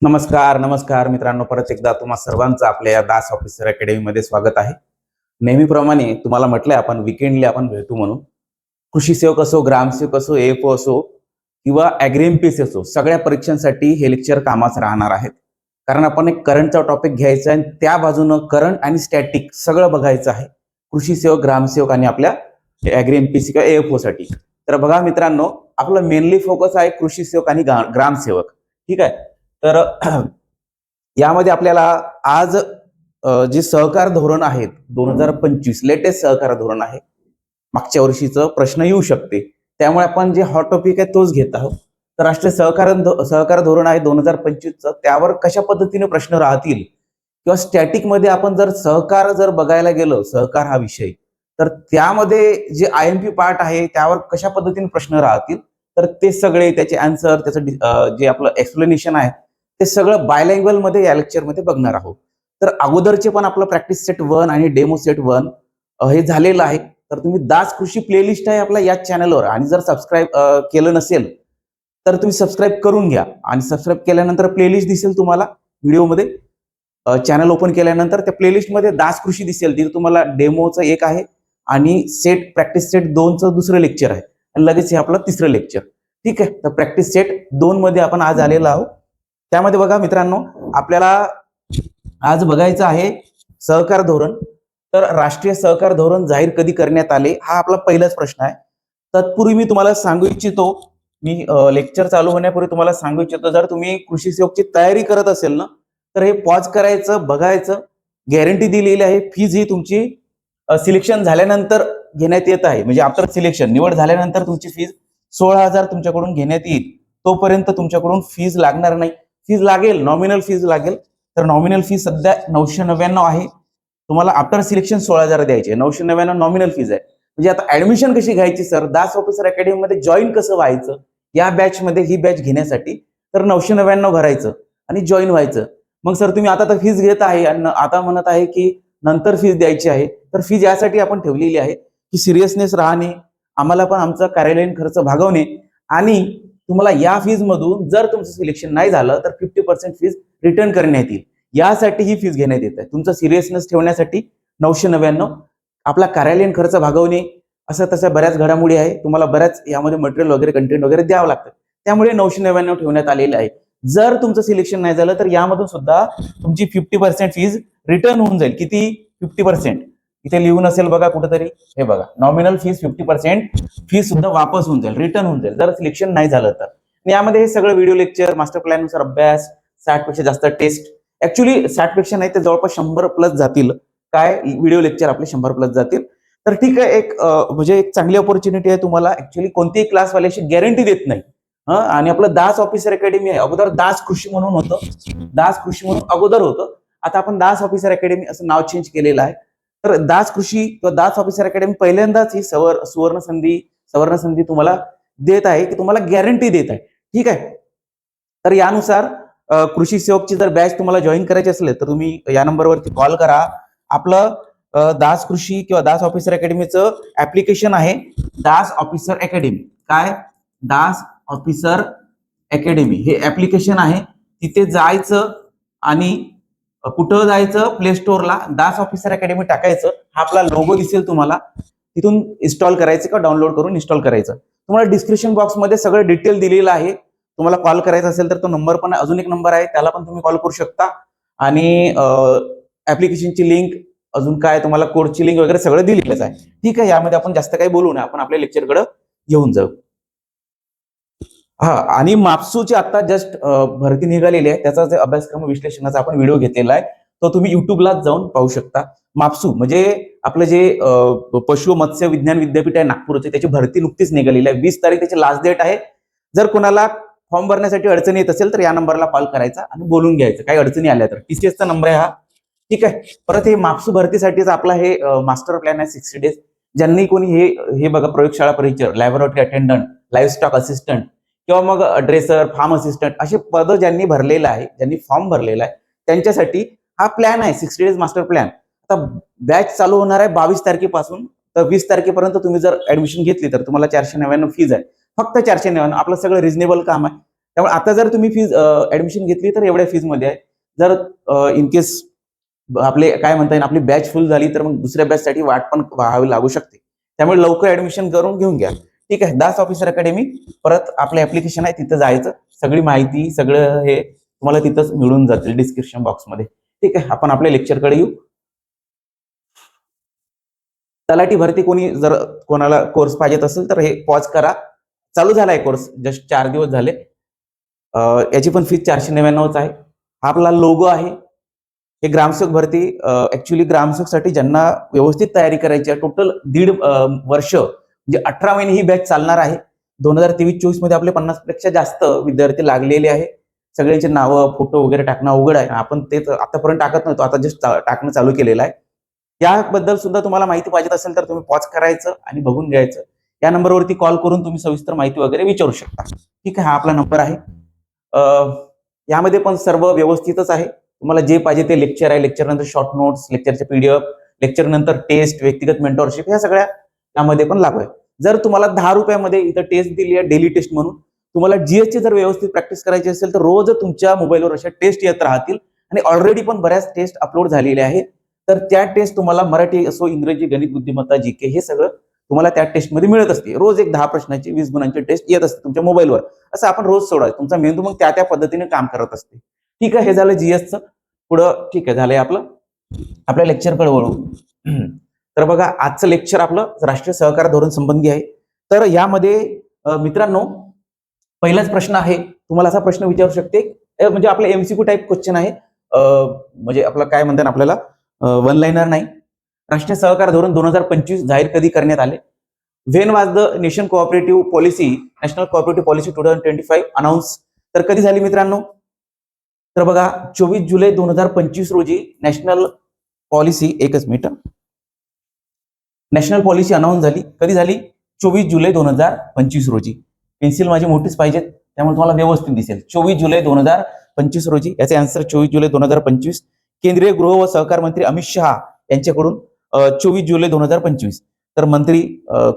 नमस्कार नमस्कार मित्रांनो, परत एकदा तुम्हा सर्वांचं आपल्या या दास ऑफिसर अकॅडमी मध्ये स्वागत आहे. नेहमीप्रमाणे तुम्हाला म्हटलंय आपण विकेंडली आपण भेटू म्हणून. कृषी सेवक असो, ग्रामसेवक असो, एएफओ असो किंवा ॲग्री एमपीएससी असो, सगळ्या परीक्षांसाठी हे लेक्चर कामाचं राहणार आहेत. कारण आपण एक करंटचा टॉपिक घ्यायचा आहे आणि त्या बाजूनं करंट आणि स्टॅटिक सगळं बघायचं आहे कृषी सेवक, ग्रामसेवक आणि आपल्या ॲग्री एमपीएससी किंवा एएफओ साठी. तर बघा मित्रांनो, आपलं मेनली फोकस आहे कृषी सेवक आणि ग्रामसेवक. ठीक आहे. तर यामध्ये आपल्याला आज जे सहकार धोरण आहेत 2025 लेटेस्ट सहकार धोरण आहे. मागच्या वर्षीचं प्रश्न येऊ शकते, त्यामुळे आपण जे हॉट टॉपिक आहे तोच घेत आहोत. तर राष्ट्रीय सहकार धोरण आहे 2025चं, त्यावर कशा पद्धतीने प्रश्न राहतील किंवा स्टॅटिक मध्ये आपण जर सहकार बघायला गेलो, सहकार हा विषय, तर त्यामध्ये जे आयएमपी पार्ट आहे त्यावर कशा पद्धतीने प्रश्न राहतील, तर ते सगळे त्याचे आन्सर, त्याचं जे आपलं एक्सप्लेनेशन आहे ते सगळं बायलँग्वेज मध्ये या लेक्चर मध्ये बघणार आहोत. तर अगोदरचे पण आपलं प्रॅक्टिस सेट 1 आणि डेमो सेट 1 हे झालेलं आहे. तर तुम्ही दास कृषी प्लेलिस्ट आहे आपल्या या चॅनलवर, आणि जर सबस्क्राईब केलं नसेल तर तुम्ही सबस्क्राईब करून घ्या. आणि सबस्क्राईब केल्यानंतर प्लेलिस्ट दिसेल तुम्हाला व्हिडिओमध्ये. चॅनल ओपन केल्यानंतर त्या प्लेलिस्टमध्ये दास कृषी दिसेल, तिथे तुम्हाला डेमोचं एक आहे आणि सेट प्रॅक्टिस सेट 2चं दुसरं लेक्चर आहे, आणि लगेच हे आपलं तिसरं लेक्चर. ठीक आहे. तर प्रॅक्टिस सेट 2 मध्ये आपण आज आलेलो आहोत. त्यामध्ये बघा मित्रांनो, आपल्याला आज बघायचं आहे सहकार धोरण. तर राष्ट्रीय सहकार धोरण जाहीर कधी करण्यात आले, हा आपला पहिलाच प्रश्न आहे. तत्पूर्वी मी तुम्हाला सांगू इच्छितो, मी लेक्चर चालू होण्यापूर्वी तुम्हाला सांगू इच्छितो, जर तुम्ही कृषी सेवकची तयारी करत असेल ना, तर हे पॉज करायचं, बघायचं. गॅरंटी दिलेली आहे. फीज ही तुमची सिलेक्शन झाल्यानंतर घेण्यात येत आहे. म्हणजे आफ्टर सिलेक्शन, निवड झाल्यानंतर तुमची फीज 16,000 तुमच्याकडून घेण्यात येईल. तोपर्यंत तुमच्याकडून फीज लागणार नाही. फीज लागेल, नॉमिनल फीज लागेल. तर नॉमिनल फीज सध्या 999 आहे. तुम्हाला आफ्टर सिलेक्शन 16,000 द्यायचे. 999 नॉमिनल फीज आहे. म्हणजे आता ऍडमिशन कशी घ्यायची सर, दास ऑफिसर अकॅडमी मध्ये जॉईन कसं व्हायचं, या बॅच मध्ये ही बॅच घेण्यासाठी तर 999 भरायचं आणि जॉईन व्हायचं. मग सर तुम्ही आता तर फीज घेत आहे आणि आता म्हणत आहे की नंतर फीज द्यायची आहे. तर फीज यासाठी आपण ठेवलेली आहे की सिरियसनेस राहणे, आम्हाला पण आमचा कार्यालयीन खर्च भागवणे, आणि तुम्हाला या फीज मधून जर तुमचं सिलेक्शन नाही झालं तर 50% फीज रिटर्न करण्यात येईल. यासाठी ही फीज घेण्यात येत आहे. तुमचा सिरियसनेस ठेवण्यासाठी 999, आपला कार्यालयीन खर्च भागवणे, असं तसं बऱ्याच घडामोडी आहे. तुम्हाला बऱ्याच यामध्ये मटेरियल वगैरे, कंटेंट वगैरे द्यावं लागतं. त्यामुळे 999 ठेवण्यात आलेलं आहे. जर तुमचं सिलेक्शन नाही झालं तर यामधून सुद्धा तुमची 50% फीज रिटर्न होऊन जाईल. किती? 50%. इथे लिहून असेल बघा कुठेतरी, हे बघा, नॉमिनल फीज 50% फीज सुद्धा वापस होऊन जाईल, रिटर्न होऊन जाईल, जर सिलेक्शन नाही झालं तर. यामध्ये हे सगळं व्हिडिओ लेक्चर, मास्टर प्लॅन नुसार अभ्यास, 60 पेक्षा जास्त टेस्ट, ऍक्च्युली 60 पेक्षा नाही तर जवळपास 100 प्लस जातील. काय व्हिडिओ लेक्चर आपले 100 प्लस जातील. तर ठीक आहे, एक म्हणजे एक चांगली ऑपॉर्च्युनिटी आहे तुम्हाला. ऍक्च्युली कोणतीही क्लासवाल्याशी गॅरंटी देत नाही. आणि आपलं दास ऑफिसर अकॅडमी आहे. अगोदर दास कृषी म्हणून होतं, दास कृषी म्हणून अगोदर होतं. आता आपण दास ऑफिसर अकॅडमी असं नाव चेंज केलेलं आहे. तर दास कृषी किंवा दास ऑफिसर अकॅडमी पहिल्यांदाच ही सुवर्ण संधी तुम्हाला देत आहे, की तुम्हाला गॅरंटी देत आहे. ठीक आहे. तर यानुसार कृषी सेवकची जर बॅच तुम्हाला जॉईन करायची असेल तर तुम्ही या नंबरवरती कॉल करा. आपलं दास कृषी किंवा दास ऑफिसर अकॅडमीचं ऍप्लिकेशन आहे दास ऑफिसर अकॅडमी. काय? दास ऑफिसर अकॅडमी हे ऍप्लिकेशन आहे. तिथे जायचं आणि कुठं जायचं, प्ले स्टोअरला दास ऑफिसर अकॅडमी टाकायचं. हा आपला लोगो दिसेल तुम्हाला, तिथून इन्स्टॉल करायचं किंवा डाउनलोड करून इन्स्टॉल करायचं. तुम्हाला डिस्क्रिप्शन बॉक्समध्ये सगळं डिटेल दिलेलं आहे. तुम्हाला कॉल करायचा असेल तर तो नंबर पण, अजून एक नंबर आहे, त्याला पण तुम्ही कॉल करू शकता. आणि ऍप्लिकेशनची लिंक, अजून काय तुम्हाला कोडची लिंक वगैरे सगळं दिलेलंच आहे. ठीक आहे. यामध्ये आपण जास्त काही बोलू नये, आपण आपल्या लेक्चरकडे येऊन जाऊ. हा, आणि मापसूची आता जस्ट भरती निघालेली आहे, त्याचा जे अभ्यासक्रम विश्लेषणाचा आपण व्हिडिओ घेतलेला आहे, तो तुम्ही युट्यूबला जाऊन पाहू शकता. मापसू म्हणजे आपलं जे पशु मत्स्य विज्ञान विद्यापीठ आहे नागपूरचे, त्याची भरती नुकतीच निघालेली आहे. 20 तारीख त्याची लास्ट डेट आहे. जर कोणाला फॉर्म भरण्यासाठी अडचणी येत असेल तर या नंबरला कॉल करायचा आणि बोलून घ्यायचं, काही अडचणी आल्या तर. टीसीएसचा नंबर आहे हा. ठीक आहे. परत हे मापसू भरतीसाठीच आपला हे मास्टर प्लॅन आहे 60 डेज. ज्यांनी कोणी हे बघा, प्रयोगशाळा परिचर, laboratory attendant, livestock assistant किंवा मग ड्रेसर, फार्म असिस्टंट असे पद ज्यांनी भरलेलं आहे, ज्यांनी फॉर्म भरलेला आहे, त्यांच्यासाठी हा प्लॅन आहे 60 डेज मास्टर प्लॅन. आता बॅच चालू होणार आहे 22 तारखेपासून. तर 20 तारखेपर्यंत तुम्ही जर ऍडमिशन घेतली तर तुम्हाला 499 फीज आहे, फक्त 499. आपलं सगळं रिजनेबल काम आहे. त्यामुळे आता जर तुम्ही फीज ऍडमिशन घेतली तर एवढ्या फीज मध्ये आहे. जर इन केस आपले काय म्हणता येईल आपली बॅच फुल झाली तर मग दुसऱ्या बॅच साठी वाट पण पाहावी लागू शकते. त्यामुळे लवकर ऍडमिशन करून घेऊन घ्या. ठीक आहे. दास ऑफिसर अकॅडमी परत आपलं ऍप्लिकेशन आहे तिथं जायचं, सगळी माहिती सगळं हे तुम्हाला तिथंच मिळून जातील डिस्क्रिप्शन बॉक्समध्ये. ठीक आहे. आपण आपल्या लेक्चरकडे येऊ. तलाठी भरती कोणी कोणाला कोर्स पाहिजे असेल तर हे पॉज करा. चालू झालाय कोर्स, जस्ट 4 दिवस झाले. याची पण फीस 499 आहे. हा आपला लोगो आहे. हे ग्रामसेवक भरती ऍक्च्युली ग्रामसेवकसाठी ज्यांना व्यवस्थित तयारी करायची आहे, टोटल 1.5 वर्ष म्हणजे 18 महिने ही बॅच चालणार आहे. 2023-24 मध्ये आपले 50 पेक्षा जास्त विद्यार्थी लागलेले आहे. सगळ्यांचे नावं फोटो वगैरे टाकणं अवघड आहे. आपण ते आतापर्यंत टाकत नव्हतो, आता जस्ट टाकणं चालू केलेलं आहे. याबद्दल सुद्धा तुम्हाला माहिती पाहिजे असेल तर तुम्ही पॉज करायचं आणि बघून घ्यायचं. या नंबरवरती कॉल करून तुम्ही सविस्तर माहिती वगैरे विचारू शकता. ठीक आहे. हा आपला नंबर आहे. यामध्ये पण सर्व व्यवस्थितच आहे. तुम्हाला जे पाहिजे ते लेक्चर आहे, लेक्चर नंतर शॉर्ट नोट्स, लेक्चरचे पीडीएफ, लेक्चर नंतर टेस्ट, व्यक्तिगत मेंटॉरशिप, ह्या सगळ्या यामध्ये पण लागू आहे. जर तुम्हाला 10 रुपयामध्ये इथं टेस्ट दिली आहे डेली टेस्ट म्हणून, तुम्हाला जीएसची जर व्यवस्थित प्रॅक्टिस करायची असेल तर रोज तुमच्या मोबाईलवर अशा टेस्ट येत राहतील आणि ऑलरेडी पण बऱ्याच टेस्ट अपलोड झालेल्या आहेत. तर त्या टेस्ट तुम्हाला मराठी असो, इंग्रजी, गणित, बुद्धिमत्ता, जीके हे सगळं तुम्हाला त्या टेस्टमध्ये मिळत असते. रोज एक 10 प्रश्नाची 20 गुणांची टेस्ट येत असते तुमच्या मोबाईलवर. असं आपण रोज सोडवायचं. तुमचा मेंदू मग त्या पद्धतीने काम करत असते. ठीक आहे. हे झालं जीएसचं. पुढं ठीक आहे, झालंय आपल्या लेक्चरकडे वळू. तर बघा, आजचं लेक्चर आपलं राष्ट्रीय सहकार धोरण संबंधी आहे. तर यामध्ये मित्रांनो पहिलाच प्रश्न आहे, तुम्हाला असा प्रश्न विचारू शकते, म्हणजे आपलं एमसीक्यू टाईप क्वेश्चन आहे. म्हणजे आपलं काय म्हणतात आपल्याला वन लाईनर नाही. राष्ट्रीय सहकार धोरण 2025 जाहीर कधी करण्यात आले? व्हेन वाज the nation cooperative policy, national cooperative policy 2025 announce? तर कधी झाली मित्रांनो? तर बघा, 24 जुलै 2025 रोजी नॅशनल पॉलिसी, एकच मिनिट, नॅशनल पॉलिसी अनाउन्स झाली. कधी झाली? 24 जुलै 2025 रोजी. पेन्सिल माझी मोठीच पाहिजेत, त्यामुळे तुम्हाला व्यवस्थित दिसेल. 24 जुलै 2025 रोजी. याचे आन्सर 24 जुलै 2025. केंद्रीय गृह व सहकार मंत्री अमित शहा यांच्याकडून 24 जुलै 2025. तर मंत्री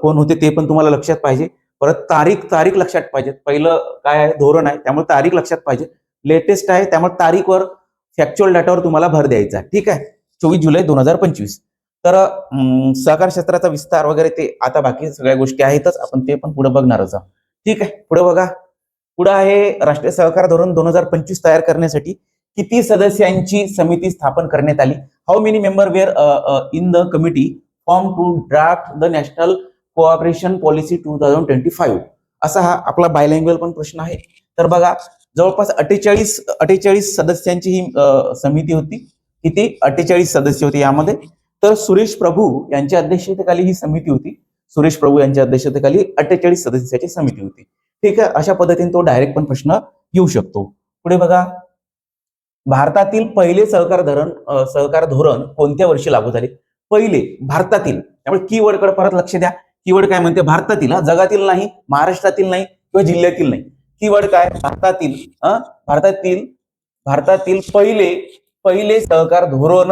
कोण होते ते पण तुम्हाला लक्षात पाहिजे. परत तारीख लक्षात पाहिजे. पहिलं काय आहे, धोरण आहे, त्यामुळे तारीख लक्षात पाहिजे. लेटेस्ट आहे, त्यामुळे तारीखवर, फॅक्च्युअल डाटावर तुम्हाला भर द्यायचा. ठीक आहे. 24 जुलै 2025. तर सहकार क्षेत्राचा विस्तार वगैरे ते आता बाकी सगळ्या गोष्टी आहेतच, आपण ते पण पुढे बघणारच आहोत. ठीक आहे. पुढे बघा, पुढे आहे राष्ट्रीय सहकार धोरण 2025 तयार करण्यासाठी किती सदस्यांची समिती स्थापन करण्यात आली? How many member were in the committee form to draft the national cooperation policy 2025? असा हा आपला बायलँग्वेज पण प्रश्न आहे. तर बघा, जवळपास 48 सदस्यांची ही समिती होती. किती? 48 सदस्य होते यामध्ये. तर सुरेश प्रभू यांच्या अध्यक्षतेखाली ही समिती होती. सुरेश प्रभू यांच्या अध्यक्षतेखाली 48 सदस्याची समिती होती. ठीक आहे. अशा पद्धतीने तो डायरेक्ट पण प्रश्न येऊ शकतो. पुढे बघा, भारतातील पहिले सहकार धोरण कोणत्या वर्षी लागू झाले? पहिले भारतातील, त्यामुळे कीवर्ड कडे परत लक्ष द्या. कीवर्ड काय म्हणते? भारतातील, जगातील नाही, महाराष्ट्रातील नाही किंवा जिल्ह्यातील नाही. कीवर्ड काय? भारतातील. भारतातील पहिले सहकार धोरण.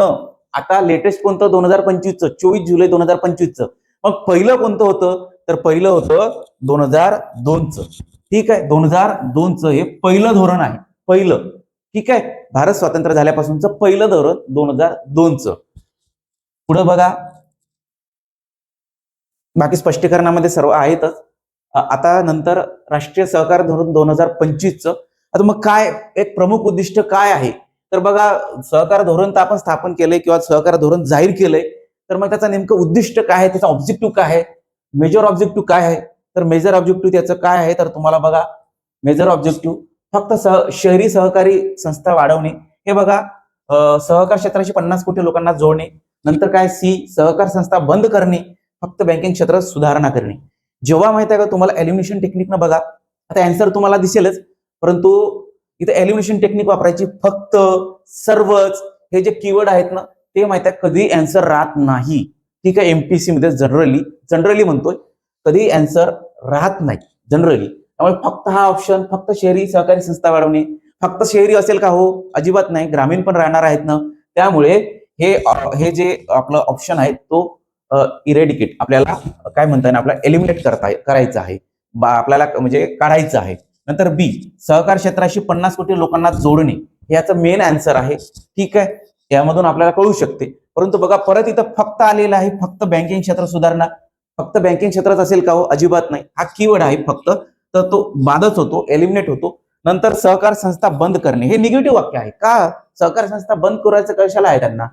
आता लेटेस्ट कोणतं? 2025चं, 24 जुलै 2025चं. मग पहिलं कोणतं होतं? तर पहिलं होतं 2002चं. ठीक आहे. 2002चं हे पहिलं धोरण आहे. पहिलं. ठीक आहे. भारत स्वातंत्र्य झाल्यापासूनचं पहिलं धोरण 2002चं. पुढे बघा, बाकी स्पष्टीकरणामध्ये सर्व आहेतच. आता नंतर राष्ट्रीय सहकार धोरण 2025चं. आता मग काय एक प्रमुख उद्दिष्ट काय आहे? तर बघा, सहकार धोरण तर आपण स्थापन केलंय किंवा सहकार धोरण जाहीर केलंय, तर मग त्याचं नेमकं उद्दिष्ट काय आहे? त्याचा ऑब्जेक्टिव्ह काय आहे? मेजर ऑब्जेक्टिव्ह काय आहे? तर मेजर ऑब्जेक्टिव्ह त्याचं काय आहे? तर तुम्हाला बघा, मेजर ऑब्जेक्टिव्ह फक्त शहरी सहकारी संस्था वाढवणे. हे बघा, सहकार क्षेत्राशी 50 कोटी लोकांना जोडणे. नंतर काय? सहकार संस्था बंद करणे. फक्त बँकिंग क्षेत्रात सुधारणा करणे. जेव्हा माहित आहे का तुम्हाला एलिमिनेशन टेक्निकनं बघा, आता आन्सर तुम्हाला दिसेलच, परंतु इथे एलिमिनेशन टेक्निक वापरायची. फक्त, सर्वच हे जे कीवर्ड आहेत ना, ते माहित आहे कधी आन्सर राहत नाही. ठीक आहे. एमपीसी मध्ये जनरली म्हणतोय, कधी आन्सर राहत नाही जनरली. त्यामुळे फक्त हा ऑप्शन, फक्त शहरी सहकारी संस्था वाढवणे. फक्त शहरी असेल का? हो, अजिबात नाही, ग्रामीण पण राहणार आहेत ना. त्यामुळे हे जे आपलं ऑप्शन आहे तो इरेडिकेट, आपल्याला काय म्हणता येईल, आपल्याला एलिमिनेट करायचं आहे, आपल्याला म्हणजे काढायचं आहे. नंतर बी, सहकार क्षेत्राशी 50 कोटी लोकांना जोडणे, हे याचं मेन आन्सर आहे. ठीक आहे, यामधून आपल्याला कळू शकते. परंतु बघा परत इथं फक्त आलेला आहे, फक्त बँकिंग क्षेत्र सुधारणा. फक्त बँकिंग क्षेत्रात असेल का हो? अजिबात नाही. हा कीवर्ड आहे फक्त, तर तो बादच होतो, एलिमिनेट होतो. नंतर सहकार संस्था बंद करणे, हे निगेटिव्ह वाक्य आहे. का सहकार संस्था बंद करायचं कशाला आहे त्यांना?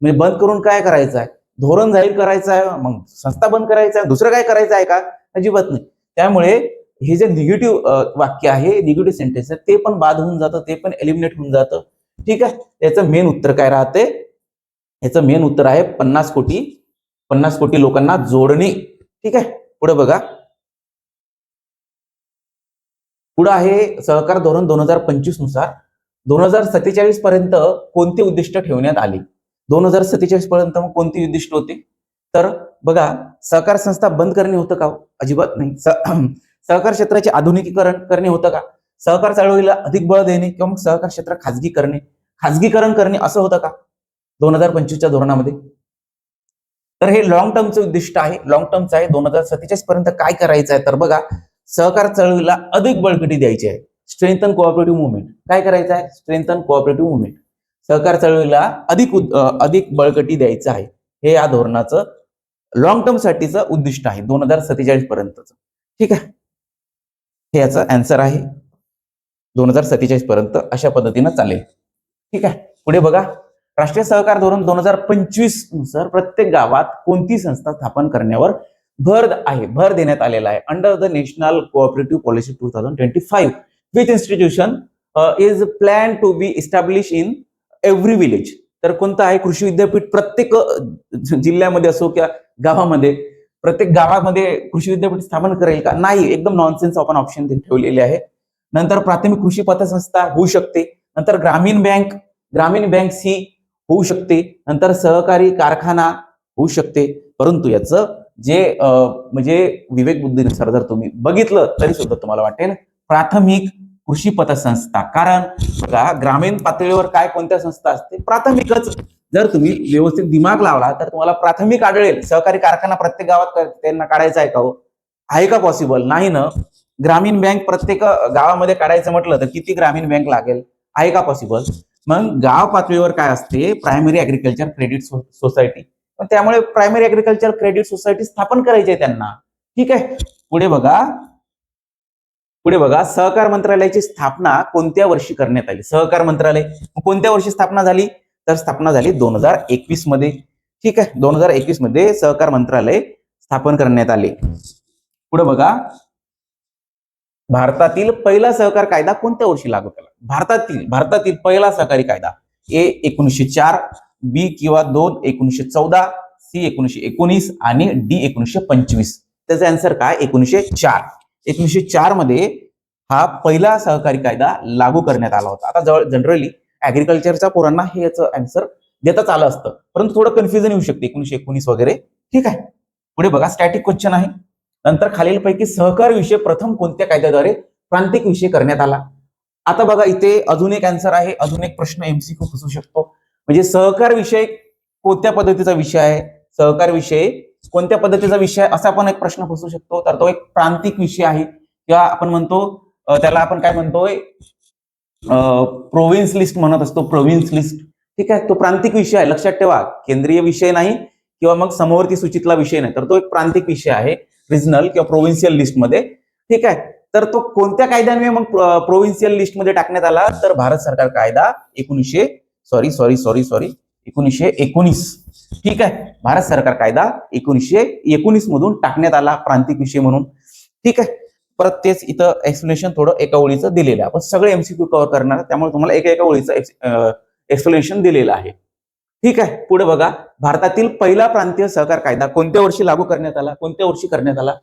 म्हणजे बंद करून काय करायचं आहे? धोरण जाहीर करायचं आहे, मग संस्था बंद करायचं आहे, दुसरं काय करायचं आहे का? अजिबात नाही. त्यामुळे हे जे निगेटिव्ह वाक्य आहे, निगेटिव्ह सेंटेन्स आहे, ते पण बाद होऊन जातं, ते पण एलिमिनेट होऊन जातं. ठीक आहे, याचं मेन उत्तर काय राहते? याचं मेन उत्तर आहे 50 कोटी लोकांना जोडणे. ठीक आहे, पुढे बघा. पुढे आहे सहकार धोरण 2025 नुसार 2047 पर्यंत कोणते उद्दिष्ट ठेवण्यात आले? 2047 पर्यंत मग कोणती उद्दिष्ट होती? तर बघा, सहकार संस्था बंद करणे होतं का? अजिबात नाही. सहकार क्षेत्राचे आधुनिकीकरण करणे होतं का? सहकार चळवळीला अधिक बळ देणे किंवा मग सहकार क्षेत्र खाजगीकरण करणे असं होतं का 2025च्या धोरणामध्ये? तर हे लॉंग टर्मचं उद्दिष्ट आहे, लॉंग टर्मचं आहे. 2047 पर्यंत काय करायचं आहे? तर बघा, सहकार चळवळीला अधिक बळकटी द्यायची आहे. Strengthen cooperative movement. काय करायचं आहे? Strengthen cooperative movement. सहकार चळवळीला अधिक बळकटी द्यायचं आहे. हे या धोरणाचं लॉंग टर्म साठीचं उद्दिष्ट आहे 2047 पर्यंतचं. ठीक आहे, हे याचं आन्सर आहे. 2047 पर्यंत अशा पद्धतीनं चालेल. ठीक आहे, पुढे बघा. राष्ट्रीय सहकार धोरण 2025 नुसार प्रत्येक गावात कोणती संस्था स्थापन करण्यावर भर देण्यात आलेला आहे. Under the national cooperative policy 2025 which institution is plan to be establish in every village. तर कोणतं आहे? कृषी विद्यापीठ प्रत्येक जिल्ह्यामध्ये असो किंवा गावामध्ये, प्रत्येक गावामध्ये कृषी विद्यापीठ स्थापन करेल का? नाही, एकदम नॉनसेन्स आपण ऑप्शन ठेवलेले आहे. नंतर प्राथमिक कृषी पतसंस्था होऊ शकते. नंतर ग्रामीण बँक सी होऊ शकते. नंतर सहकारी कारखाना होऊ शकते. परंतु याचं जे म्हणजे विवेक बुद्धीनुसार जर तुम्ही बघितलं तरी सुद्धा तुम्हाला वाटेल प्राथमिक कृषी पतसंस्था. कारण बघा, ग्रामीण पातळीवर काय कोणत्या संस्था असते? प्राथमिकच. जर तुम्ही व्यवस्थित दिमाग लावला तर तुम्हाला प्राथमिक आढळेल. सहकारी कारखाना प्रत्येक गावात त्यांना काढायचा आहे का हो? आहे का पॉसिबल? नाही ना. ग्रामीण बँक प्रत्येक गावामध्ये काढायचं म्हटलं तर किती ग्रामीण बँक लागेल? आहे का पॉसिबल? मग गाव पातळीवर काय असते? Primary agriculture credit society. त्यामुळे प्रायमरी ऍग्रिकल्चर क्रेडिट सोसायटी स्थापन करायची आहे त्यांना. ठीक आहे, पुढे बघा. सहकार मंत्रालयाची स्थापना कोणत्या वर्षी करण्यात आली? सहकार मंत्रालय कोणत्या वर्षी स्थापना झाली? तर स्थापना झाली 2021 मध्ये. ठीक आहे, 2021 मध्ये सहकार मंत्रालय स्थापन करण्यात आले. पुढे बघा, भारतातील पहिला सहकार कायदा कोणत्या वर्षी लागू केला? भारतातील पहिला सहकारी कायदा ए 1904, बी किंवा 2 1914, सी 1919 आणि डी 1925. त्याचा आन्सर काय? 1904. 1904 मध्ये हा पहिला सहकारी कायदा लागू करण्यात आला होता. आता जनरली ऍग्रिकल्चरच्या पोरांना हे याचं आन्सर देताच आलं असतं, परंतु थोडं कन्फ्युजन येऊ शकते 1919 वगैरे. ठीक आहे, पुढे बघा. स्टॅटिक क्वेश्चन आहे. नंतर खालीलपैकी सहकार विषय प्रथम कोणत्या कायद्याद्वारे प्रांतिक विषय करण्यात आला? आता बघा, इथे अजून एक आन्सर आहे, अजून एक प्रश्न एमसीक्यू फसू शकतो. म्हणजे सहकार विषय कोणत्या पद्धतीचा विषय आहे? सहकार विषय कोणत्या पद्धतीचा विषय असा पण एक प्रश्न फसू शकतो. तर तो एक प्रांतिक विषय आहे, किंवा आपण म्हणतो त्याला आपण काय म्हणतोय, प्रोव्हिन्स लिस्ट म्हणत असतो, प्रोव्हिन्स लिस्ट. ठीक आहे, तो प्रांतिक विषय आहे. लक्षात ठेवा, केंद्रीय विषय नाही किंवा मग समवर्ती सूचीतला विषय नाही, तर तो एक प्रांतिक विषय आहे रिजनल किंवा प्रोव्हिन्शियल लिस्ट मध्ये. ठीक आहे, तर तो कोणत्या कायद्याने मग प्रोव्हिन्शियल लिस्ट मध्ये टाकण्यात आला? तर भारत सरकार कायदा 1919. ठीक आहे, भारत सरकार कायदा 1919 मधून टाकण्यात आला प्रांतिक विषय म्हणून. ठीक आहे, परत तेच इथं एक्सप्लेनेशन थोडं एका ओळीचं दिलेलं आहे. आपण सगळे एमसीक्यू कव्हर करणार, त्यामुळे तुम्हाला एका ओळीचं एक्सप्लेनेशन दिलेलं आहे. ठीक आहे, पुढे बघा. भारतातील पहिला प्रांतीय सहकार कायदा कोणत्या वर्षी लागू करण्यात आला?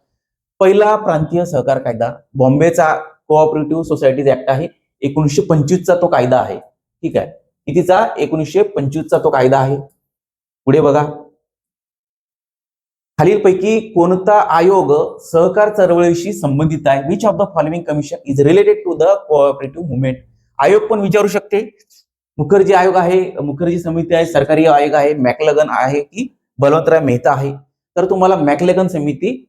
पहिला प्रांतीय सहकार कायदा बॉम्बेचा कोऑपरेटिव्ह सोसायटीज ऍक्ट आहे, 1925 चा तो कायदा आहे. ठीक आहे, कितीचा? 1925 चा तो कायदा आहे. पुढे बघा. खालीलपैकी कोणता आयोग सहकार चळवळीशी संबंधित आहे? Which of the following commission is related to the cooperative movement? आयोग पण विचारू शकते. मुखर्जी आयोग आहे, मुखर्जी समिती आहे, सरकारी आयोग आहे, मॅकलेगन आहे की बलवंतराय मेहता आहे? तर तुम्हाला मॅकलेगन समिती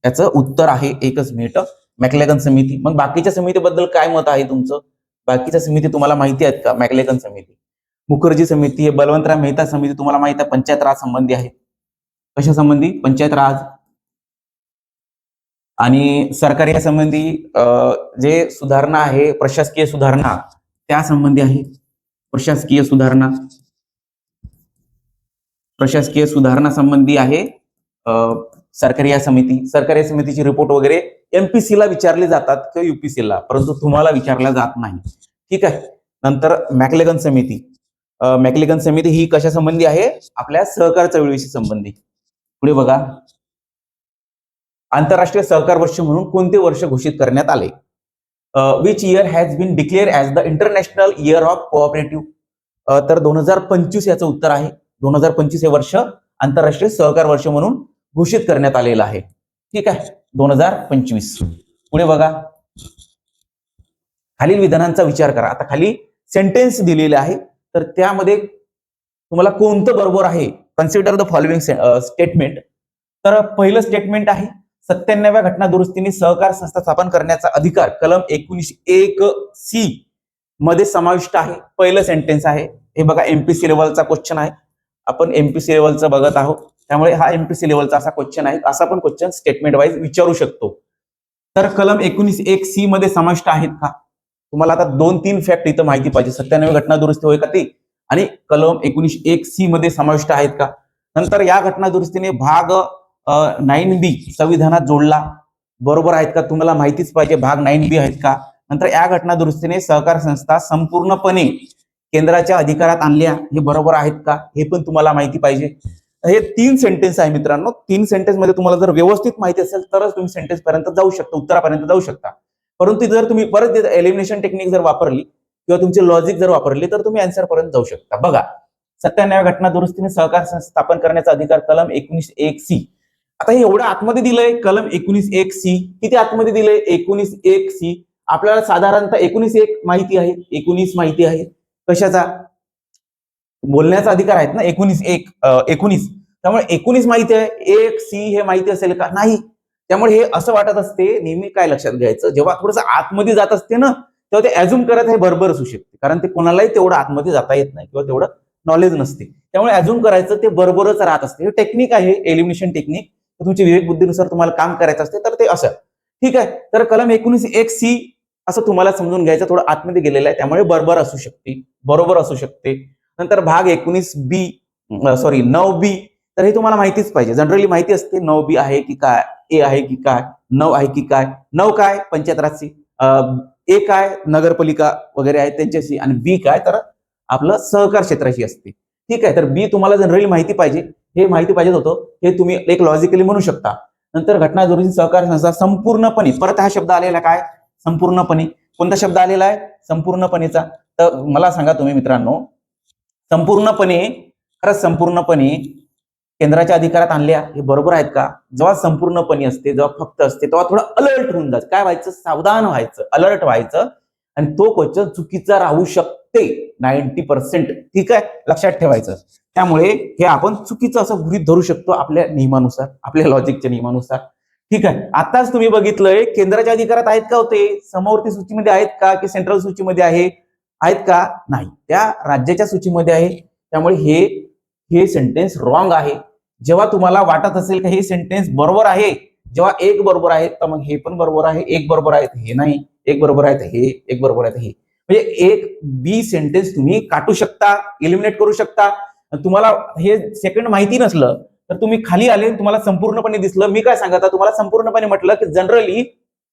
याचं उत्तर आहे. एकच मिनिट, मॅकलेगन समिती. मग बाकीच्या समितीबद्दल काय मत आहे तुमचं? बाकीच्या समिती तुम्हाला माहिती आहेत का? मॅकलेगन समिती, मुखर्जी समिती, बलवंतराव मेहता समिती तुम्हाला माहिती आहे पंचायत राज संबंधी आहे. कशा संबंधी? पंचायत राज आणि सरकारी संबंधी जे सुधारणा आहे प्रशासकीय सुधारणा त्या संबंधी आहे. प्रशासकीय सुधारणा संबंधी आहे सरकारी समिती. सरकारी समितीची रिपोर्ट वगैरे एमपीसी ला विचारले जातात किंवा युपीसी ला, परंतु तुम्हाला विचारल्या जात नाही. ठीक आहे. नंतर मॅकलेगन समिती ही कशा संबंधी आहे? आपल्या सहकार चळवळीशी संबंधी. पुढे बघा, आंतरराष्ट्रीय सहकार वर्ष म्हणून कोणते वर्ष घोषित करण्यात आले? Which year has been declare as the international year of cooperative? तर 2025 याचं उत्तर आहे. 2025 हे वर्ष आंतरराष्ट्रीय सहकार वर्ष म्हणून घोषित करण्यात आलेलं आहे. ठीक आहे, 2025. पुढे बघा, खालील विधानांचा विचार करा. आता खाली सेंटेन्स दिलेले आहे, तर त्यामध्ये तुम्हाला कोणतं बरोबर आहे? Consider the following statement. तर पहिलं स्टेटमेंट आहे 97व्या घटना दुरुस्तीने सहकार संस्था स्थापन करण्याचा अधिकार कलम 19(1)(c) मध्ये समाविष्ट आहे. पहिलं सेंटेन्स आहे हे. बघा, एमपीसी लेवलचा क्वेश्चन आहे. आपण एमपीसी लेवलचा बघत आहोत, त्यामुळे हा एमपीसी लेवलचा असा क्वेश्चन आहे. असा पण क्वेश्चन स्टेटमेंट वाईज विचारू शकतो. तर कलम 19(1)(c) मध्ये समाविष्ट आहेत का? तुम्हाला आता 2-3 फॅक्ट इथं माहिती पाहिजे. 97वी घटना दुरुस्ती होय का ते, आणि कलम 19(1)(c) मध्ये समाविष्ट आहेत का? नंतर या घटना दुरुस्तीने भाग 9B संविधानात जोडला, बरोबर आहेत का? तुम्हाला माहितीच पाहिजे भाग 9B आहेत का? नंतर या घटना दुरुस्तीने सहकार संस्था संपूर्णपणे केंद्राच्या अधिकारात आणल्या, हे बरोबर आहेत का? हे पण तुम्हाला माहिती पाहिजे. हे 3 सेंटेन्स आहे मित्रांनो. 3 सेंटेन्स मध्ये तुम्हाला जर व्यवस्थित माहिती असेल तरच तुम्ही सेंटेन्स पर्यंत जाऊ शकता, उत्तरापर्यंत जाऊ शकता. परंतु जर तुम्ही परत एलिमिनेशन टेक्निक जर वापरली किंवा तुमचे लॉजिक जर वापरले तर तुम्ही आन्सर पर्यंत जाऊ शकता. बघा, 97व्या घटना दुरुस्तीने सहकार संस्था स्थापन करण्याचा अधिकार कलम 19(1)(c). आता हे एवढं आतमध्ये दिलंय कलम 19(1)(c). किती आतमध्ये दिलंय? 19(1)(c). आपल्याला साधारणतः 19(1) माहिती आहे, 19 माहिती आहे. कशाचा? बोलण्याचा अधिकार आहेत ना, 19(1)(19). त्यामुळे 19 माहिती आहे, 1(c) हे माहिती असेल का? नाही. त्यामुळे हे असं वाटत असते नेहमी, काय लक्षात घ्यायचं, जेव्हा थोडंसं आतमध्ये जात असते ना, तेव्हा ते ऍझ्युम करत हे बरोबर असू शकते, कारण ते कोणालाही तेवढं आतमध्ये जाता येत नाही किंवा तेवढं नॉलेज नसते. त्यामुळे ऍझ्युम करायचं ते बरोबरच राहत असते. हे टेक्निक आहे, एलिमिनेशन टेक्निक. तुमची विवेक बुद्धीनुसार तुम्हाला काम करायचं असते तर ते असं. ठीक आहे. तर कलम 19(1)(c) असं तुम्हाला समजून घ्यायचं, थोडं आतमध्ये गेलेलं आहे, त्यामुळे बरोबर असू शकते. नंतर भाग 9B, तर हे तुम्हाला माहितीच पाहिजे. जनरली माहिती असते 9B आहे की काय, ए आहे की काय, 9 आहे की काय. 9 काय? पंचायत राजची. ए काय? नगरपालिका वगैरे आहे त्यांच्याशी. आणि बी काय? तर आपलं सहकार क्षेत्राशी असते. ठीक आहे. तर बी तुम्हाला जनरली माहिती पाहिजे, हे माहिती पाहिजे होतं, हे तुम्ही एक लॉजिकली म्हणू शकता. नंतर घटना दुरुस्ती सहकार संस्था संपूर्णपणे, परत हा शब्द आलेला काय? संपूर्णपणे. कोणता शब्द आलेला आहे? संपूर्णपणेचा. तर मला सांगा तुम्ही मित्रांनो, संपूर्णपणे, खरंच संपूर्णपणे केंद्राच्या अधिकारात आणल्या, हे बरोबर आहेत का? जेव्हा संपूर्णपणे असते, जेव्हा फक्त असते, तेव्हा थोडं अलर्ट होऊन जायचं. काय व्हायचं? सावधान व्हायचं, अलर्ट व्हायचं. आणि तो क्वेश्चन चुकीचा राहू शकते 90%. ठीक आहे, लक्षात ठेवायचं. त्यामुळे हे आपण चुकीचं असं गृहीत धरू शकतो आपल्या नियमानुसार, आपल्या लॉजिकच्या नियमानुसार. ठीक आहे. आताच तुम्ही बघितलंय केंद्राच्या अधिकारात आहेत का होते, समवर्ती सूचीमध्ये आहेत का, की सेंट्रल सूचीमध्ये आहेत का? नाही, त्या राज्याच्या सूचीमध्ये आहे. त्यामुळे हे सेंटेन्स रॉंग आहे. जेव्हा तुम्हाला वाटत असेल की हे सेंटेन्स बरोबर आहे, जेव्हा एक बरोबर आहे, तर मग हे पण बरोबर आहे. एक बरोबर आहे हे नाही, एक बरोबर आहे हे, एक बरोबर आहे हे. म्हणजे एक बी सेंटेन्स तुम्ही काटू शकता, एलिमिनेट करू शकता. तुम्हाला हे सेकंड माहिती नसलं तर तुम्ही खाली आले, तुम्हाला संपूर्णपणे दिसलं, मी काय सांगता, तुम्हाला संपूर्णपणे म्हटलं की जनरली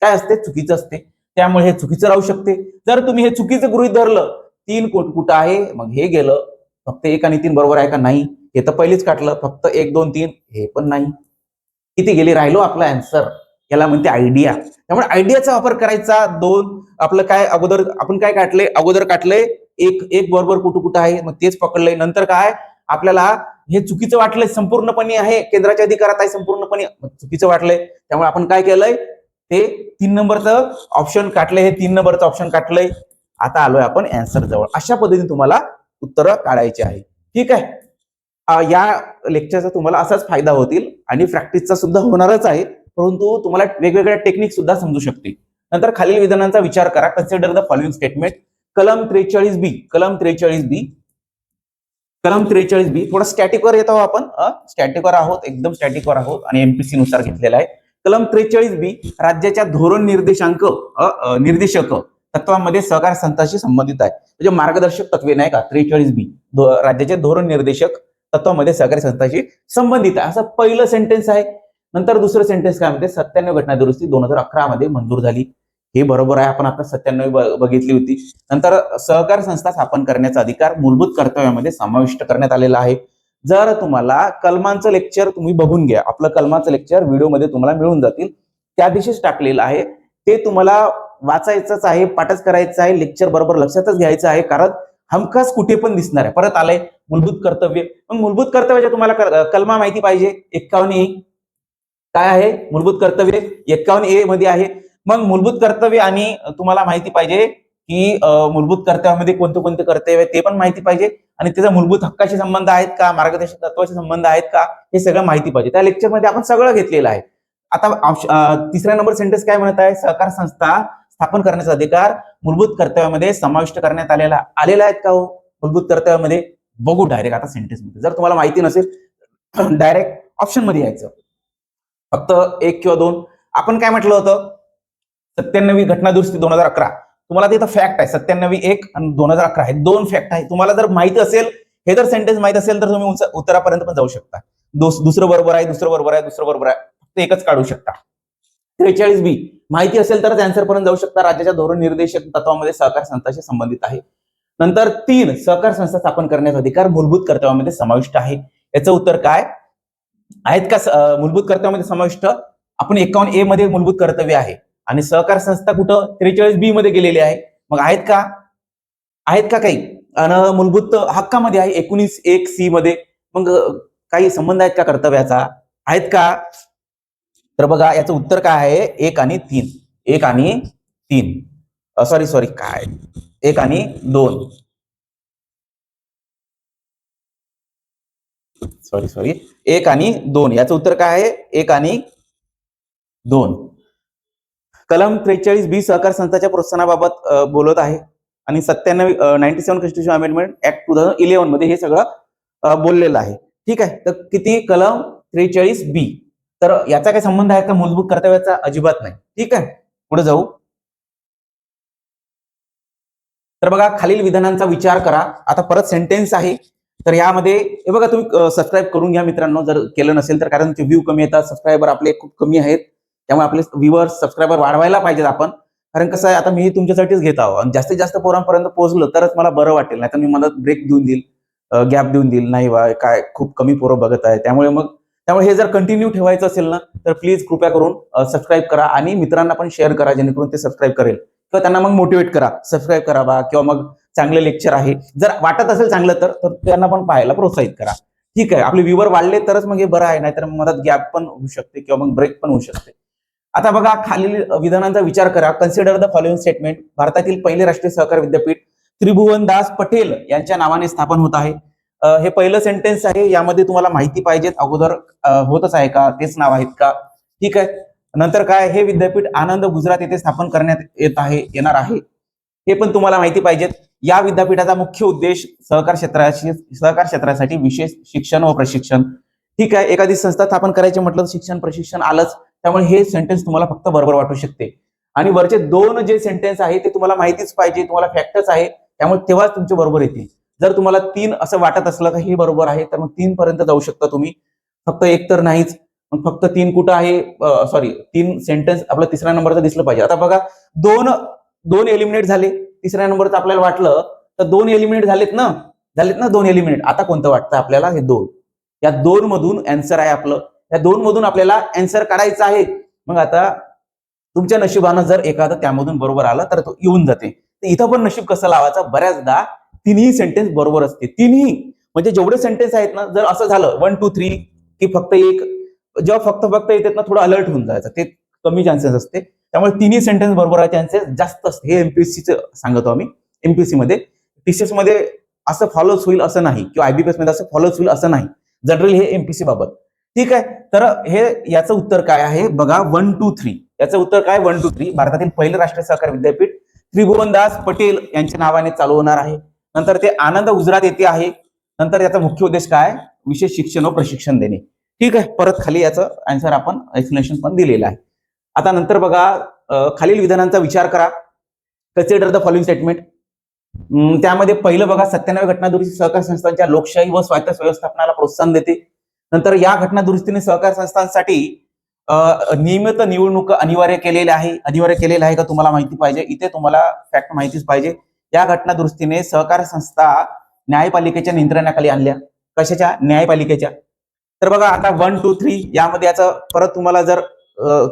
काय असते? चुकीचं असते. त्यामुळे हे चुकीचं राहू शकते. जर तुम्ही हे चुकीचं गृहीत धरलं, 3 कुठं आहे, मग हे गेलं. फक्त 1 आणि 3 बरोबर आहे का? नाही. हे तर पहिलेच काटलं. फक्त 1, 2, 3 हे पण नाही. किती गेले? राहिलो आपला आन्सर. याला म्हणते आयडिया. त्यामुळे आयडियाचा वापर करायचा. 2 आपलं काय, अगोदर आपण काय काटले? अगोदर काटले एक बरोबर कुठं आहे, मग तेच पकडलंय. नंतर काय, आपल्याला हे चुकीचं वाटलंय, संपूर्णपणे आहे, केंद्राच्या अधिकारात आहे, संपूर्णपणे चुकीचं वाटलंय. त्यामुळे आपण काय केलंय, ते 3 नंबरचं ऑप्शन काटलंय, हे 3 नंबरचं ऑप्शन काटलंय. आता आलोय आपण आन्सर जवळ. अशा पद्धतीने तुम्हाला उत्तरं काढायची आहे. ठीक आहे. या लेक्चरचा तुम्हाला असाच फायदा होतील आणि प्रॅक्टिसचा सुद्धा होणारच आहे. परंतु तुम्हाला वेगवेगळ्या टेक्निक सुद्धा समजू शकते. नंतर खालील विधानांचा विचार करा. Consider the following statement. कलम 43B, कलम 43B थोडं स्टॅटिकवर येत आहोत आपण, स्टॅटिकवर आहोत, एकदम स्टॅटिकवर आहोत आणि एमपीसी नुसार घेतलेला आहे. कलम 43B राज्याच्या धोरण निर्देशक तत्वांमध्ये सहकार संस्थांशी संबंधित आहे. म्हणजे मार्गदर्शक तत्वे नाही का 43B राज्याचे धोरण निर्देशक तत्वांमध्ये सहकारी संस्थांशी संबंधित आहे, असं पहिलं सेंटेन्स आहे. नंतर दुसरं सेंटेन्स काय म्हणते, 97 घटना दुरुस्ती 2011 मध्ये मंजूर झाली. हे बरोबर आहे, आपण आता 97 बघितली होती. नंतर सहकार संस्था स्थापन करण्याचा अधिकार मूलभूत कर्तव्यामध्ये समाविष्ट करण्यात आलेला आहे. जर तुम्हाला कलमांचं लेक्चर तुम्ही बघून घ्या, आपलं कलमाचं लेक्चर व्हिडिओमध्ये तुम्हाला मिळून जातील, त्या दिवशीच टाकलेलं आहे. ते तुम्हाला वाचायचंच आहे, पाठच करायचं आहे, लेक्चर बरोबर लक्षातच घ्यायचं आहे, कारण हमखास कुठे पण दिसणार आहे. परत आलंय मूलभूत कर्तव्य. मग मूलभूत कर्तव्याचे तुम्हाला कलमा माहिती पाहिजे. 51A काय आहे मूलभूत कर्तव्य, 51A मध्ये आहे. मग मूलभूत कर्तव्य आणि तुम्हाला माहिती पाहिजे की मूलभूत कर्तव्यामध्ये कोणते कोणते कर्तव्य ते पण माहिती पाहिजे आणि त्याचा मूलभूत हक्काशी संबंध आहेत का, मार्गदर्शक तत्वाशी संबंध आहेत का, हे सगळं माहिती पाहिजे. त्या लेक्चरमध्ये आपण सगळं घेतलेलं आहे. आता तिसऱ्या नंबर सेंटेन्स काय म्हणत आहे, सहकार संस्था स्थापन करण्याचा अधिकार मूलभूत कर्तव्यामध्ये समाविष्ट करण्यात आलेला आहेत का हो मूलभूत कर्तव्यामध्ये. बघू डायरेक्ट आता सेंटेन्स मध्ये. जर तुम्हाला माहिती नसेल डायरेक्ट ऑप्शन मध्ये यायचं, फक्त 1 किंवा 2. आपण काय म्हटलं होतं, 97 घटना दुरुस्ती 2011. तुम्हाला तिथं फॅक्ट आहे 97(1) आणि 2011 हे 2 फॅक्ट आहे. तुम्हाला जर माहिती असेल, हे जर सेंटेन्स माहिती असेल तर तुम्ही उत्तरापर्यंत पण जाऊ शकता. दुसरं बरोबर आहे, दुसरं बरोबर आहे, दुसरं बरोबर आहे, फक्त एकच काढू शकता. 43B माहिती असेल तरच आन्सर पर्यंत जाऊ शकता. राज्याच्या धोरण निर्देशक तत्वामध्ये सहकार संस्थांशी संबंधित आहे. नंतर 3 सहकार संस्था स्थापन करण्याचा अधिकार मूलभूत कर्तव्यामध्ये समाविष्ट आहे. याचं उत्तर काय आहेत का मूलभूत कर्तव्यामध्ये समाविष्ट. आपण 51A मध्ये मूलभूत कर्तव्य आहे आणि सहकार संस्था कुठं 43B मध्ये गेलेली आहे. मग आहेत का काही, आणि मूलभूत हक्कामध्ये आहे 19(1)C मध्ये. मग काही संबंध आहेत का कर्तव्याचा, आहेत का. तर बघा याचं उत्तर काय आहे, 1 आणि 3. 1 आणि 3 सॉरी काय 1 आणि 2 सॉरी 1 आणि 2 याचं उत्तर काय आहे, 1 आणि 2. कलम 43B सहकार संस्थांच्या प्रोत्साहनाबाबत बोलत आहे आणि 97 कॉन्स्टिट्यूशन अमेंडमेंट ऍक्ट 2011 मध्ये हे सगळं बोललेलं आहे. ठीक आहे, तर किती कलम 43B. तर याचा काय संबंध आहे का मूलभूत कर्तव्याचा, अजिबात नाही. ठीक आहे, पुढे जाऊ. तर बघा खालील विधानांचा विचार करा. आता परत सेंटेन्स आहे, तर यामध्ये हे बघा तुम्ही सबस्क्राईब करून घ्या मित्रांनो जर केलं नसेल तर, कारण व्ह्यू कमी येतात, सबस्क्रायबर आपले खूप कमी आहेत, त्यामुळे आपले व्ह्यूअर्स सबस्क्रायबर वाढवायला पाहिजेत आपण. कारण कसं आहे, आता मी तुमच्यासाठीच घेत आहोत आणि जास्तीत जास्त पोरांपर्यंत पोहोचलं तरच मला बरं वाटेल, नाही तर मी मला ब्रेक देऊन देईल, गॅप देऊन देईल, नाही बा काय खूप कमी पोरं बघत आहे. त्यामुळे हे जर कंटिन्यू ठेवायचं असेल ना तर प्लीज कृपया करून सबस्क्राईब करा आणि मित्रांना पण शेअर करा, जेणेकरून ते सबस्क्राईब करेल किंवा त्यांना मग मोटिवेट करा, सबस्क्राईब करा बा, किंवा मग चांगले लेक्चर आहे जर वाटत असेल चांगलं तर त्यांना पण पाहायला प्रोत्साहित करा. ठीक आहे, आपले व्ह्यूवर वाढले तरच मग हे बरं आहे, नाहीतर मधात गॅप पण होऊ शकते किंवा मग ब्रेक पण होऊ शकते. आता बघा खालील विधानांचा विचार करा. Consider the following statement. भारतातील पहिले राष्ट्रीय सहकार विद्यापीठ त्रिभुवनदास पटेल यांच्या नावाने स्थापन होत आहे. हे पहिलं सेंटेन्स आहे, यामध्ये तुम्हाला माहिती पाहिजेत अगोदर होतच आहे का, तेच नाव आहेत का. ठीक आहे, नंतर काय, हे विद्यापीठ आनंद गुजरात येथे स्थापन करण्यात येणार आहे, हे पण तुम्हाला माहिती पाहिजेत. या विद्यापीठाचा मुख्य उद्देश सहकार क्षेत्रासाठी विशेष शिक्षण व प्रशिक्षण. ठीक आहे, एखादी संस्था स्थापन करायची म्हटलं तर शिक्षण प्रशिक्षण आलंच, त्यामुळे हे सेंटेन्स तुम्हाला फक्त बरोबर वाटू शकते. आणि वरचे 2 जे सेंटेन्स आहे ते तुम्हाला माहितीच पाहिजे, तुम्हाला फॅक्टच आहे, त्यामुळे तेव्हाच तुमचे बरोबर येतील. जर तुम्हाला 3 असं वाटत असलं की हे बरोबर आहे तर मग 3 पर्यंत जाऊ शकता तुम्ही, फक्त 1 तर नाहीच. मग फक्त 3 कुठं आहे, 3 सेंटेन्स आपलं तिसऱ्या नंबरचं दिसलं पाहिजे. आता बघा 2 एलिमिनेट झाले, तिसऱ्या नंबरचं आपल्याला वाटलं तर 2 एलिमिनेट झालेत ना 2 एलिमिनेट. आता कोणतं वाटतं आपल्याला, हे 2. या 2 मधून आन्सर आहे आपलं, या 2 मधून आपल्याला आन्सर काढायचं आहे. मग आता तुमच्या नशिबानं जर एखादं त्यामधून बरोबर आलं तर तो येऊन जाते. तर इथं पण नशीब कसं लावायचं, बऱ्याचदा 3ही सेंटेन्स बरोबर असते. 3ही म्हणजे जेवढे सेंटेन्स आहेत ना, जर असं झालं 1 2 3 की फक्त एक, जेव्हा फक्त येतात ना थोडं अलर्ट होऊन जायचं, ते कमी चान्सेस असते. त्यामुळे 3ही सेंटेन्स बरोबर आहे चान्सेस जास्त असते. हे एमपीएससीचं सांगतो आम्ही. एमपीएससी मध्ये, टीसीएस मध्ये असं फॉलोच होईल असं नाही, किंवा आयबीपीएस मध्ये असं फॉलोच होईल असं नाही. जनरली हे एमपीएससी बाबत. ठीक आहे. तर हे याचं उत्तर काय आहे बघा, 1 2 3. याचं उत्तर काय 1 2 3. भारतातील पहिले राष्ट्रीय सहकारी विद्यापीठ त्रिभुवनदास पटेल यांच्या नावाने चालू होणार आहे. नंतर ते आनंद गुजरात येथे आहे. नंतर याचा मुख्य उद्देश काय, विशेष शिक्षण व प्रशिक्षण देणे. ठीक आहे. परत खाली याचं आन्सर आपण एक्सप्लेनेशन पण दिलेलं आहे. आता नंतर बघा, खालील विधानांचा विचार करा. Consider the following statement. त्यामध्ये पहिलं बघा, 97 घटना दुरुस्ती सहकार संस्थांच्या लोकशाही व स्वायत्त व्यवस्थापनाला प्रोत्साहन देते. नंतर या घटना दुरुस्तीने सहकार संस्थांसाठी नियमित निवडणूक अनिवार्य केलेल्या आहे का तुम्हाला माहिती पाहिजे. इथे तुम्हाला फॅक्ट माहितीच पाहिजे. या घटना दुरुस्तीने सहकार संस्था न्यायपालिकेच्या नियंत्रणाखाली आणल्या. कशाच्या? न्यायपालिकेच्या. तर बघा आता 1 2 3 यामध्ये याचं परत तुम्हाला जर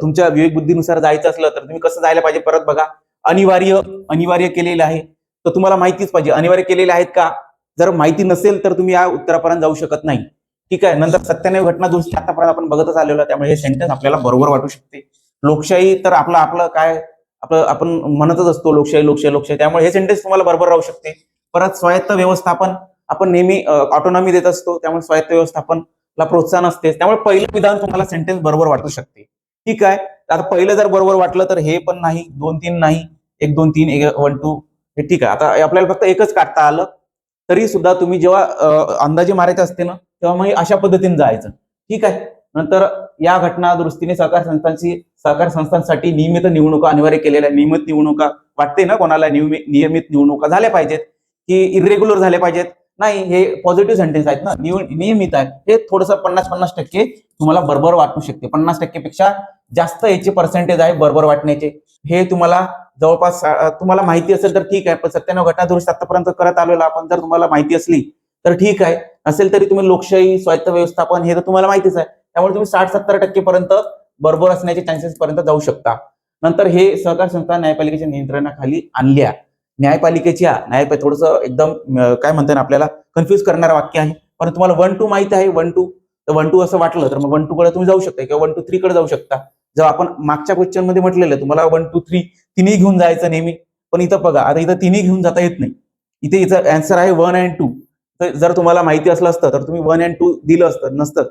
तुमच्या विवेक बुद्धीनुसार जायचं असलं तर तुम्ही कसं जायला पाहिजे, परत बघा. अनिवार्य केलेलं आहे तर तुम्हाला माहितीच पाहिजे अनिवार्य केलेले आहेत का. जर माहिती नसेल तर तुम्ही या उत्तरापर्यंत जाऊ शकत नाही. ठीक आहे. नंतर 97 घटना दुरुस्ती आतापर्यंत आपण बघतच आलेलो, त्यामुळे हे सेंटेन्स आपल्याला बरोबर वाटू शकते. लोकशाही तर आपलं काय आपण म्हणतच असतो लोकशाही, त्यामुळे हे सेंटेन्स तुम्हाला बरोबर राहू शकते. परत स्वायत्त व्यवस्थापन, आपण नेहमी ऑटोनॉमी देत असतो, त्यामुळे स्वायत्त व्यवस्थापनला प्रोत्साहन असते. त्यामुळे पहिलं विधान तुम्हाला सेंटेन्स बरोबर वाटू शकते. ठीक आहे. आता पहिलं जर बरोबर वाटलं तर हे पण नाही, 2 3 नाही, 1 2 3 1 2 हे ठीक आहे. आता आपल्याला फक्त एकच काढता आलं तरी सुद्धा तुम्ही जेव्हा अंदाजे मारायचं असते ना तेव्हा मग अशा पद्धतीने जायचं. ठीक आहे. नंतर या घटना दुरुस्तीने सहकार संस्थांसाठी नियमित निवडणुका अनिवार्य केलेल्या. नियमित निवडणुका वाटते ना कोणाला, नियमित निवडणुका झाल्या पाहिजेत की इरेग्युलर झाले पाहिजेत? नाही, हे पॉझिटिव्ह सेंटेन्स आहेत ना, नियमित आहेत. हे थोडंसं 50-50% तुम्हाला बरोबर वाटू शकते. 50% पेक्षा जास्त याचे पर्सेंटेज आहे बरोबर वाटण्याचे. हे तुम्हाला जवळपास तुम्हाला माहिती असेल तर ठीक आहे. पण 97 घटना दुरुस्ती आतापर्यंत करत आलेलो आपण, जर तुम्हाला माहिती असली तर ठीक आहे. असेल तरी तुम्ही लोकशाही स्वायत्त व्यवस्थापन हे तर तुम्हाला माहितीच आहे. त्यामुळे तुम्ही 60-70% पर्यंत बरोबर असण्याचे चान्सेस पर्यंत जाऊ शकता. नंतर हे सहकार संस्था न्यायपालिकेच्या नियंत्रणाखाली आणल्या. थोडंसं एकदम काय म्हणतात ना, आपल्याला कन्फ्युज करणारं वाक्य आहे. पण तुम्हाला 1 2 माहिती आहे, 1 2 तर 1 2 असं वाटलं तर मग 1 2 कडे तुम्ही जाऊ शकता किंवा 1 2 3 कडे जाऊ शकता. जेव्हा आपण मागच्या क्वेश्चन मध्ये म्हटलेलं तुम्हाला 1 2 3 तिन्ही घेऊन जायचं नेहमी, पण इथं बघा आता इथं तिन्ही घेऊन जाता येत नाही. इथे याचं आन्सर आहे 1 and 2. तर जर तुम्हाला माहिती असलं असतं तर तुम्ही 1 and 2 दिलं असतं, नसतं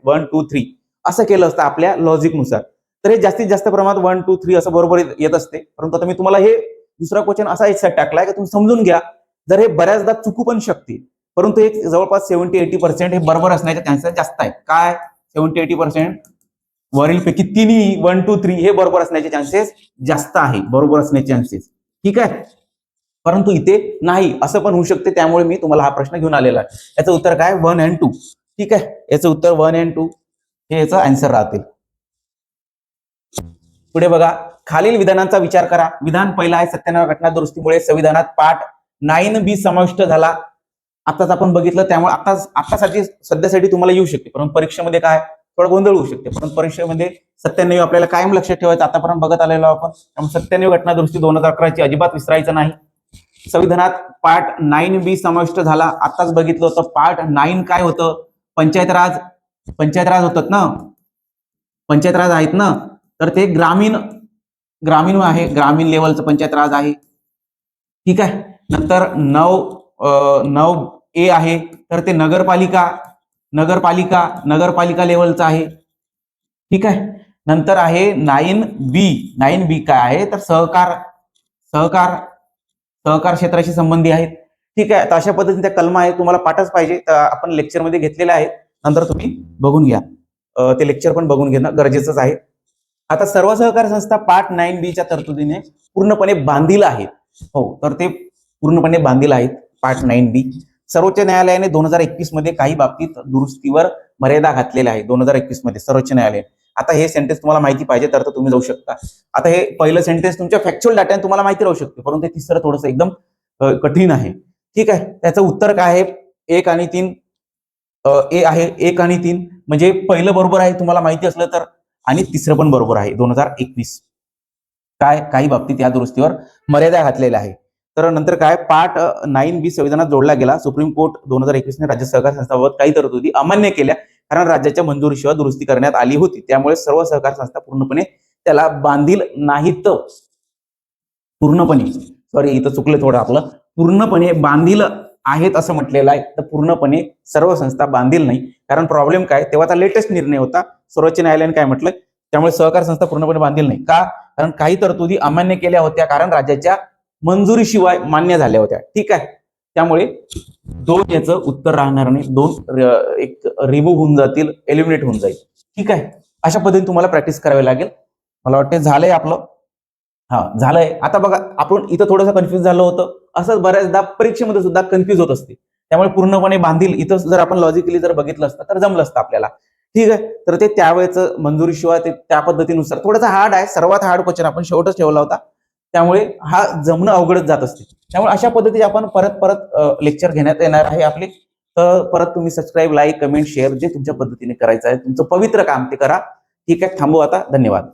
1 2 3 असं केलं असतं आपल्या लॉजिकनुसार. तर हे जास्तीत जास्त प्रमाणात 1 2 3 असं बरोबर येत असते. परंतु आता मी तुम्हाला हे दुसरा क्वेश्चन असा एक टाकलाय की तुम्ही समजून घ्या. जर हे बऱ्याचदा चुकू पण शकते, परंतु एक जवळपास 70-80% हे बरोबर असण्याचे चान्सेस जास्त आहेत. काय 70-80% वरीलपैकी तिन्ही 1 2 3 हे बरोबर असण्याचे चान्सेस जास्त आहे, बरोबर असण्याचे चान्सेस. ठीक आहे. परंतु इथे नाही, असं पण होऊ शकते. त्यामुळे मी तुम्हाला हा प्रश्न घेऊन आलेला आहे. याचं उत्तर काय 1 and 2. ठीक आहे. याचं उत्तर 1 and 2 हे याचं आन्सर राहतील. पुढे बघा, खालील विधानांचा विचार करा. विधान पहिला आहे, 97 घटना दुरुस्तीमुळे संविधानात पार्ट 9B समाविष्ट झाला. आताच आपण बघितलं, त्यामुळे आतासाठी सध्यासाठी तुम्हाला येऊ शकते, परंतु परीक्षेमध्ये काय थोडा गोंधळ होऊ शकते. परंतु परीक्षेमध्ये 97 आपल्याला कायम लक्षात ठेवायचं, आतापर्यंत बघत आलेलो आपण. त्यामुळे 97 घटना दुरुस्ती 2011ची अजिबात विसरायचं नाही. संविधानात पार्ट 9B समाविष्ट झाला. आताच बघितलं होतं पार्ट 9 काय होतं, पंचायत राज होतात ना, पंचायत राज आहेत ना, तर ते ग्रामीण आहे, ग्रामीण लेवलचं पंचायत राज आहे. ठीक आहे. नंतर 9A आहे तर ते नगरपालिका लेवलचं आहे. ठीक आहे. नंतर आहे 9B काय आहे तर सहकार क्षेत्राशी संबंधी आहेत. ठीक आहे. तर अशा पद्धतीने त्या कलमा आहे, तुम्हाला पाठच पाहिजे. तर आपण लेक्चरमध्ये घेतलेले आहेत, नंतर तुम्ही बघून घ्या. ते लेक्चर पण बघून घेणं गरजेचंच आहे. आता सर्व सहकारी संस्था पार्ट 9B तरतुदीने पूर्णपणे बांधील आहेत. हो, तर ते पूर्णपणे बांधील आहेत पार्ट 9B. सर्वोच्च न्यायालयाने 2021 मध्ये काही बाबतीत दुरुस्तीवर मर्यादा घातलेल्या आहे. 2021 मध्ये सर्वोच्च न्यायालय. आता हे सेंटेन्स तुम्हाला माहिती पाहिजे तर तुम्ही जाऊ शकता. आता हे पहिलं सेंटेन्स तुमच्या फॅक्च्युअल डाटाने तुम्हाला माहिती राहू शकते, परंतु ते तिसरं थोडंसं एकदम कठीण आहे. ठीक आहे. त्याचं उत्तर काय आहे, 1 आणि 3 ए आहे. 1 आणि 3 म्हणजे पहिलं बरोबर आहे तुम्हाला माहिती असलं तर, आणि तिसरं पण बरोबर आहे. 2021 काय काही बाबतीत या दुरुस्तीवर मर्यादा घातलेल्या आहे. तर नंतर काय, पार्ट 9B संविधानात जोडला गेला. सुप्रीम कोर्ट 2021 ने राज्य सहकार संस्थांबाबत काही तरतुदी अमान्य केल्या, कारण राज्याच्या मंजुरीशिवाय दुरुस्ती करण्यात आली होती. त्यामुळे सर्व सहकार संस्था पूर्णपणे त्याला बांधील नाहीत. पूर्णपणे, सॉरी इथं चुकलं थोडं आपलं, पूर्णपणे बांधील आहेत असं म्हटलेलं आहे, तर पूर्णपणे सर्व संस्था बांधील नाही. कारण प्रॉब्लेम काय, तेव्हाचा लेटेस्ट निर्णय होता, सर्वोच्च न्यायालयाने काय म्हटलं, त्यामुळे सहकार संस्था पूर्णपणे बांधील नाही. का? कारण काही तरतुदी अमान्य केल्या होत्या, कारण राज्याच्या मंजुरीशिवाय मान्य झाल्या होत्या. ठीक आहे. त्यामुळे दोन याचं उत्तर राहणार नाही, दोन एक रिमूव्ह होऊन जातील, एलिमिनेट होऊन जाईल. ठीक आहे. अशा पद्धतीने तुम्हाला प्रॅक्टिस करावी लागेल. मला वाटतं झालंय आपलं. हा झालंय. आता बघा, आपण इथं थोडंसं कन्फ्युज झालं होतं. असं बऱ्याचदा परीक्षेमध्ये सुद्धा कन्फ्युज होत असते. त्यामुळे पूर्णपणे बांधील इथं जर आपण लॉजिकली जर बघितलं असतं तर जमलं असतं आपल्याला. ठीक आहे. तर ते त्यावेळेचं मंजुरीशिवाय ते त्या पद्धतीनुसार थोडासा हार्ड आहे. सर्वात हार्ड क्वेश्चन आपण शेवटच ठेवला होता. त्यामुळे हा जमणं अवघडच जात असते. त्यामुळे अशा पद्धतीने आपण परत परत लेक्चर घेण्यात येणार आहे आपले. तर परत तुम्ही सबस्क्राईब, लाईक, कमेंट, शेअर जे तुमच्या पद्धतीने करायचं आहे, तुमचं पवित्र काम ते करा. ठीक आहे. थांबू आता. धन्यवाद.